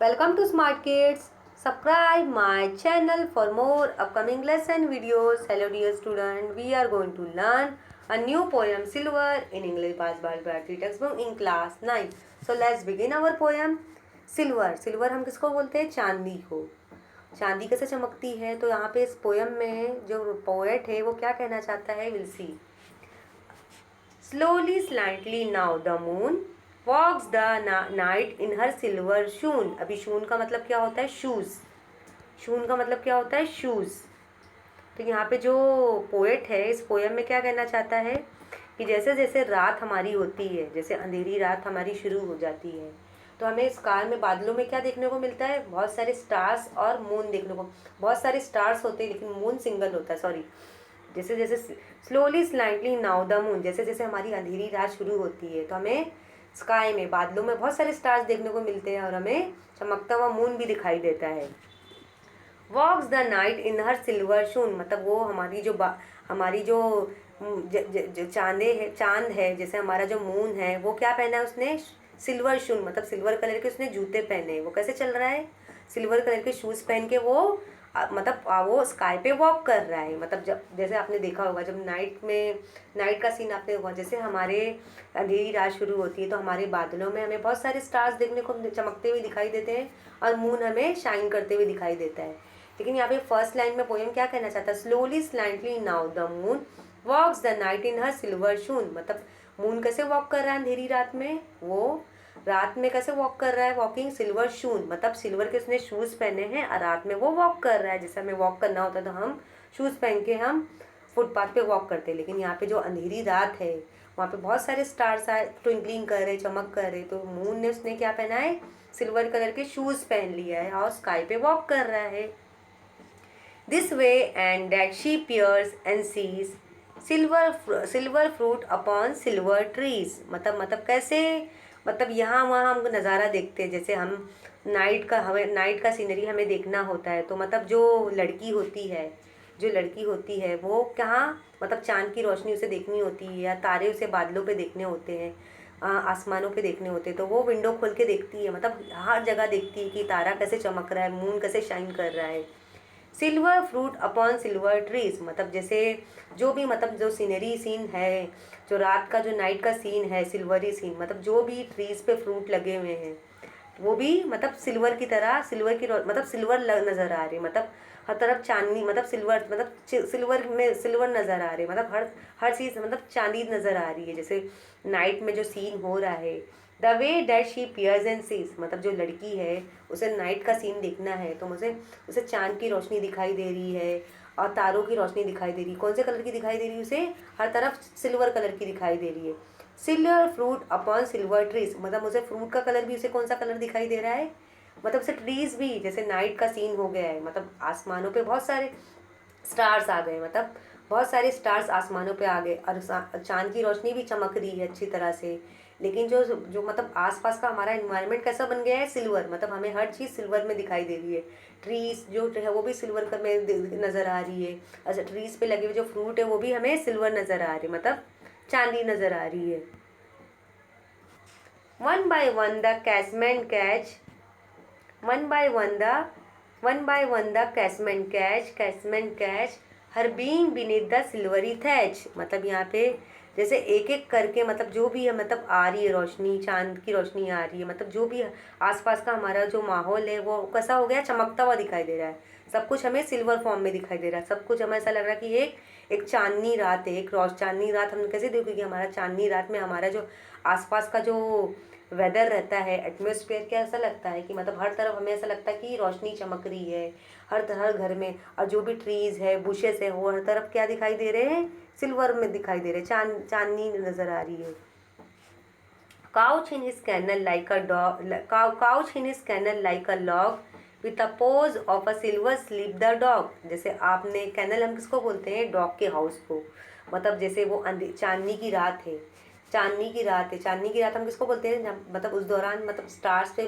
Welcome to Smart Kids. Subscribe my channel for more upcoming lesson videos. Hello dear student, we are going to learn a new poem Silver in English by Bharati textbook in class 9. So let's begin our poem. Silver silver हम किसको बोलते हैं? चांदी को। चांदी कैसे चमकती है? तो यहाँ पे इस पोएम में जो पोएट है वो क्या कहना चाहता है, will see. Slowly, slightly now the moon walks the night in her silver shoon. अभी शून का मतलब क्या होता है? शूज़। शून का मतलब क्या होता है? शूज़। तो यहाँ पे जो पोएट है इस पोएम में क्या कहना चाहता है कि जैसे जैसे रात हमारी होती है, जैसे अंधेरी रात हमारी शुरू हो जाती है, तो हमें स्काई में बादलों में क्या देखने को मिलता है? बहुत सारे स्टार्स और मून देखने को। बहुत सारे स्टार्स होते हैं लेकिन मून सिंगल होता है, सॉरी। जैसे जैसे slowly slightly now the moon, जैसे जैसे हमारी अंधेरी रात शुरू होती है तो हमें स्काई में बादलों में बहुत सारे स्टार्स देखने को मिलते हैं और हमें चमकता हुआ मून भी दिखाई देता है। Walks the night in her silver shoon, मतलब वो हमारी जो चांद है, जैसे हमारा जो मून है वो क्या पहना है उसने? सिल्वर शून, मतलब सिल्वर कलर के उसने जूते पहने। वो कैसे चल रहा है? सिल्वर कलर के शूज़ पहन के वो वो स्काई पे वॉक कर रहा है। मतलब जब जैसे आपने देखा होगा जब नाइट का सीन आपने हुआ, जैसे हमारे अंधेरी रात शुरू होती है तो हमारे बादलों में हमें बहुत सारे स्टार्स देखने को चमकते हुए दिखाई देते हैं और मून हमें शाइन करते हुए दिखाई देता है। लेकिन यहाँ पे फर्स्ट लाइन में पोएम क्या कहना चाहता है? Slowly slightly now the moon walks the night in her silver shoon, मतलब मून कैसे वॉक कर रहा है अंधेरी रात में? वो रात में कैसे वॉक कर रहा है? वॉकिंग सिल्वर शूज, मतलब सिल्वर के उसने शूज़ पहने हैं और रात में वो वॉक कर रहा है। जैसे हमें वॉक करना होता है तो हम शूज़ पहन के हम फुटपाथ पे वॉक करते हैं, लेकिन यहाँ पे जो अंधेरी रात है वहाँ पे बहुत सारे स्टार्स आए, ट्विंकलिंग कर रहे, चमक कर रहे, तो मून ने उसने क्या पहना है? सिल्वर कलर के शूज़ पहन लिया है और स्काई पे वॉक कर रहा है। This way and that she peers and sees silver fruit upon silver trees, मतलब कैसे? मतलब यहाँ वहाँ हम नज़ारा देखते हैं, जैसे हम नाइट का सीनरी हमें देखना होता है तो मतलब जो लड़की होती है वो कहाँ, मतलब चांद की रोशनी उसे देखनी होती है या तारे उसे बादलों पे देखने होते हैं, आसमानों पे देखने होते हैं, तो वो विंडो खोल के देखती है, मतलब हर जगह देखती है कि तारा कैसे चमक रहा है, मून कैसे शाइन कर रहा है। Silver fruit upon silver trees, मतलब जैसे जो सीनरी सीन है, जो रात का जो नाइट का सीन है, सिल्वरी सीन, मतलब जो भी ट्रीज पे फ्रूट लगे हुए हैं वो भी मतलब सिल्वर की तरह, मतलब सिल्वर नज़र आ रही है, मतलब हर तरफ चांदनी, मतलब सिल्वर में सिल्वर नज़र आ रही है, मतलब हर चीज़ मतलब चांदी नज़र आ रही है। जैसे नाइट में जो सीन हो रहा है, the way that she peers and sees, मतलब जो लड़की है उसे नाइट का सीन देखना है तो उसे चांद की रोशनी दिखाई दे रही है और तारों की रोशनी दिखाई दे रही है। कौन से कलर की दिखाई दे रही है? उसे हर तरफ सिल्वर कलर की दिखाई दे रही है। Silver fruit upon silver trees, मतलब उसे फ्रूट का कलर भी, उसे कौन सा कलर दिखाई दे रहा है? मतलब उसे ट्रीज भी, जैसे नाइट का सीन हो गया है, मतलब आसमानों पे बहुत सारे स्टार्स आ गए, मतलब बहुत सारे स्टार्स आसमानों पे आ गए और चांद की रोशनी भी चमक रही है अच्छी तरह से। लेकिन जो जो मतलब आसपास का हमारा एनवायरनमेंट कैसा बन गया है? सिल्वर, मतलब हमें हर चीज़ सिल्वर में दिखाई दे रही है। ट्रीज जो है वो भी सिल्वर में नज़र आ रही है। अच्छा, ट्रीज पे लगे हुए जो फ्रूट है वो भी हमें सिल्वर नज़र आ रही है, मतलब चांदी नज़र आ रही है। One by one the casement catch one by one the casement catch her being beneath the silvery thatch, मतलब यहाँ पे जैसे एक एक करके, मतलब जो भी है, मतलब आ रही है रोशनी, चांद की रोशनी आ रही है, मतलब जो भी आसपास का हमारा जो माहौल है वो कैसा हो गया? चमकता हुआ दिखाई दे रहा है। सब कुछ हमें सिल्वर फॉर्म में दिखाई दे रहा है। सब कुछ हमें ऐसा लग रहा है कि एक चांदनी रात है, चांदनी रात हम कैसे देखोगे? हमारा चांदनी रात में हमारा जो आसपास का जो वेदर रहता है, एटमॉस्फेयर, क्या ऐसा लगता है कि मतलब हर तरफ हमें ऐसा लगता है कि रोशनी चमक रही है हर घर में, और जो भी ट्रीज है, बुशेस है, वो हर तरफ क्या दिखाई दे रहे हैं? सिल्वर में दिखाई दे रहे हैं, चांदनी नजर आ रही है। Couch in his kennel like a dog couch in his kennel like a log with a paws of a silver sleep the dog, जैसे आपने कैनल हम किसको बोलते हैं? डॉग के हाउस को, मतलब जैसे वो चांदनी की रात है, चांदनी की रात हम किसको बोलते हैं? मतलब उस दौरान मतलब स्टार्स पे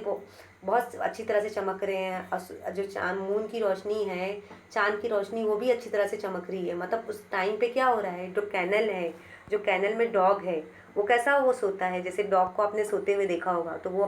बहुत अच्छी तरह से चमक रहे हैं और जो मून की रोशनी है, चांद की रोशनी, वो भी अच्छी तरह से चमक रही है। मतलब उस टाइम पे क्या हो रहा है? जो कैनल में डॉग है वो कैसा वो सोता है, जैसे डॉग को आपने सोते हुए देखा होगा तो वो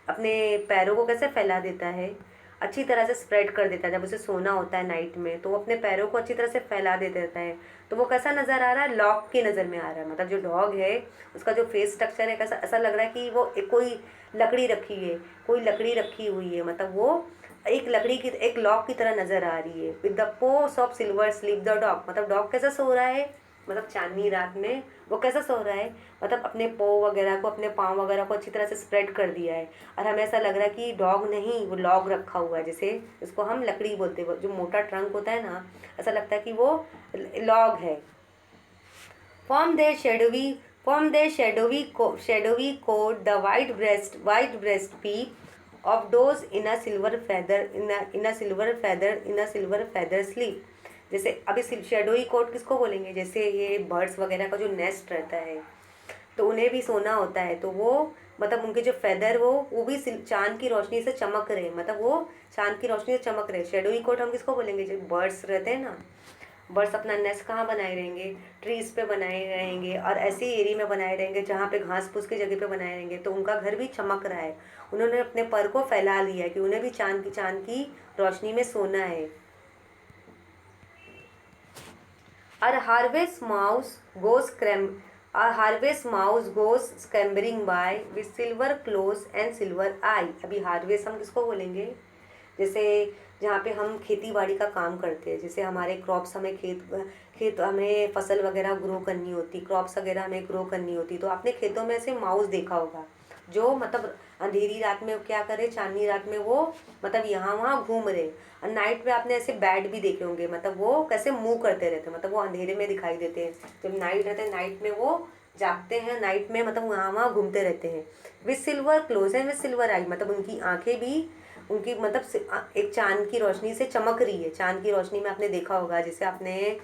अपने पैरों को कैसे फैला देता है, अच्छी तरह से स्प्रेड कर देता है। जब उसे सोना होता है नाइट में तो वो अपने पैरों को अच्छी तरह से फैला दे देता है। तो वो कैसा नज़र आ रहा है, लॉक की नज़र में आ रहा है। मतलब जो डॉग है उसका जो फेस स्ट्रक्चर है कैसा, ऐसा लग रहा है कि वो कोई लकड़ी रखी है, कोई लकड़ी रखी हुई है। मतलब वो एक लकड़ी की, एक लॉक की तरह नज़र आ रही है। With the paws of silver sleep the dog, मतलब डॉग कैसा सो रहा है, मतलब चांदनी रात में वो कैसा सो रहा है, मतलब अपने वगैरह को, अपने पाँव वगैरह को अच्छी तरह से स्प्रेड कर दिया है। और हमें ऐसा लग रहा है कि डॉग नहीं, वो लॉग रखा हुआ है, जैसे इसको हम लकड़ी बोलते हैं, जो मोटा ट्रंक होता है ना, ऐसा लगता है कि वो लॉग है। From their shadowy coat, the white breast peep of does in a silver feather sleep. जैसे अभी शेडोई कोट किसको बोलेंगे, जैसे ये बर्ड्स वगैरह का जो नेस्ट रहता है तो उन्हें भी सोना होता है, तो वो मतलब उनके जो फेदर वो भी चांद की रोशनी से चमक रहे, मतलब वो चांद की रोशनी से चमक रहे। शेडोई कोट हम किसको बोलेंगे, जो बर्ड्स रहते हैं ना, बर्ड्स अपना नेस्ट कहाँ बनाए रहेंगे, ट्रीज पे बनाए रहेंगे और ऐसे एरिया में बनाए रहेंगे जहाँ पे घास फूस की जगह पे बनाए रहेंगे, तो उनका घर भी चमक रहा है। उन्होंने अपने पर को फैला लिया है कि उन्हें भी चांद की रोशनी में सोना है। और harvest mouse goes scrambling by with silver claws and silver eye. अभी हार्वेस्ट हम किसको बोलेंगे, जैसे जहाँ पे हम खेती बाड़ी का काम करते हैं, जैसे हमारे क्रॉप्स, हमें खेत हमें फसल वगैरह ग्रो करनी होती, क्रॉप्स वगैरह हमें ग्रो करनी होती, तो आपने खेतों में ऐसे माउस देखा होगा जो मतलब अंधेरी रात में क्या करे, चांदनी रात में वो मतलब यहाँ वहाँ घूम रहे। और नाइट में आपने ऐसे बैट भी देखे होंगे, मतलब वो कैसे मूव करते रहते हैं, मतलब वो अंधेरे में दिखाई देते हैं। जब नाइट रहते हैं, नाइट में वो जागते हैं, नाइट में मतलब वहाँ वहाँ घूमते रहते हैं। With silver claws and with silver I, मतलब उनकी आंखें भी उनकी मतलब एक चांद की रोशनी से चमक रही है। चांद की रोशनी में आपने देखा होगा, जैसे आपने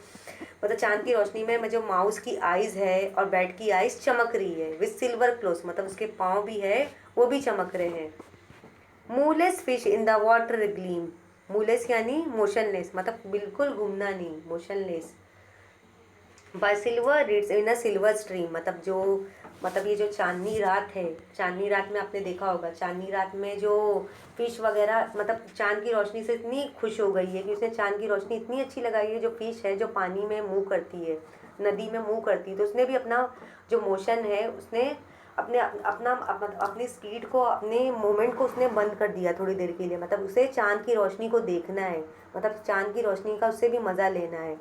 मतलब चांद की रोशनी में जो माउस की आइज़ है और बैट की आइज़ चमक रही है। विथ सिल्वर क्लोज मतलब उसके पाँव भी है, वो भी चमक रहे हैं। Moveless fish in the water gleam, moveless यानी मोशनलेस, मतलब बिल्कुल घूमना नहीं, motionless. By silver reeds in a silver stream, मतलब जो मतलब ये जो चांदनी रात है, चांदनी रात में आपने देखा होगा, चांदनी रात में जो फिश वगैरह मतलब चांद की रोशनी से इतनी खुश हो गई है कि उसने चांद की रोशनी इतनी अच्छी लगाई है। जो फिश है जो पानी में मूव करती है, नदी में मूव करती है, तो उसने भी अपना जो मोशन है उसने अपनी स्पीड को, अपने मोमेंट को उसने बंद कर दिया थोड़ी देर के लिए। मतलब उसे चांद की रोशनी को देखना है, मतलब चांद की रोशनी का उससे भी मज़ा लेना है।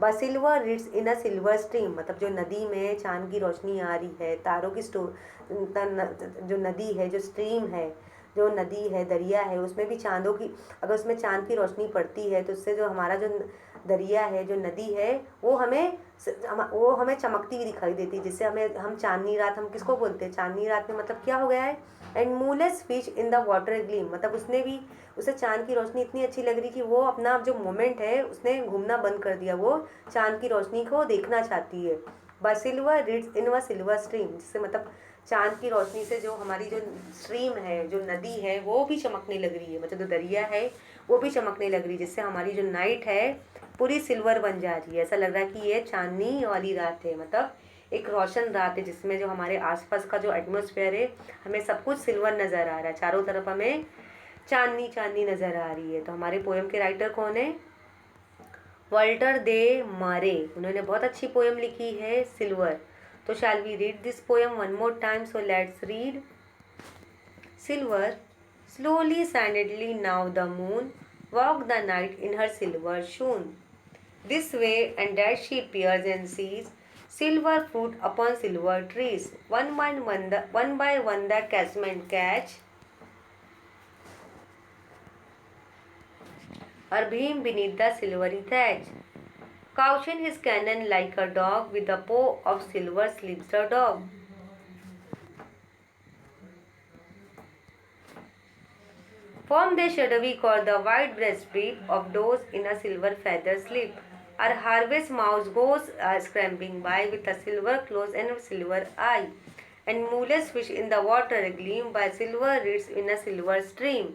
ब silver reeds in a silver stream, मतलब जो नदी में चांद की रोशनी आ रही है, तारों की जो नदी है, जो स्ट्रीम है, जो नदी है, दरिया है, उसमें भी चांदों की, अगर उसमें चांद की रोशनी पड़ती है तो उससे जो हमारा जो दरिया है, जो नदी है, वो हमें चमकती हुई दिखाई देती है, जिससे हम चांदनी रात हम किसको बोलते हैं, चांदनी रात में मतलब क्या हो गया है। And moveless fish in the water gleam, मतलब उसे चांद की रोशनी इतनी अच्छी लग रही कि वो अपना जो मोमेंट है उसने घूमना बंद कर दिया, वो चांद की रोशनी को देखना चाहती है। ब सिल्वर रिड्स इन व सिल्वर स्ट्रीम, जिससे मतलब चांद की रोशनी से जो हमारी जो स्ट्रीम है, जो नदी है, वो भी चमकने लग रही है, मतलब जो दरिया है वो भी चमकने लग रही है, जिससे हमारी जो नाइट है पूरी सिल्वर बन जा रही है। ऐसा लग रहा है कि ये चांदनी वाली रात है, मतलब एक रोशन रात है, जिसमें जो हमारे आसपास का जो एटमॉस्फेयर है, हमें सब कुछ सिल्वर नज़र आ रहा है, चारों तरफ हमें चांदनी चांदनी नज़र आ रही है। तो हमारे पोएम के राइटर कौन है, वॉल्टर दे मारे, उन्होंने बहुत अच्छी पोएम लिखी है सिल्वर। तो shall we read this poem one more time, so let's read. Silver slowly silently now the moon walked the night in her silver shoon. This way and that she peers and sees silver fruit upon silver trees. One by one the casmen catch her beam beneath the silvery thatch. Couching his cannon like a dog, with the paw of silver sleeps the dog. From their shadowy core the white breast peep of does in a silver feather sleep. Our harvest mouse goes scrambling by with a silver close and a silver eye, and mooless fish in the water gleam by silver reeds in a silver stream.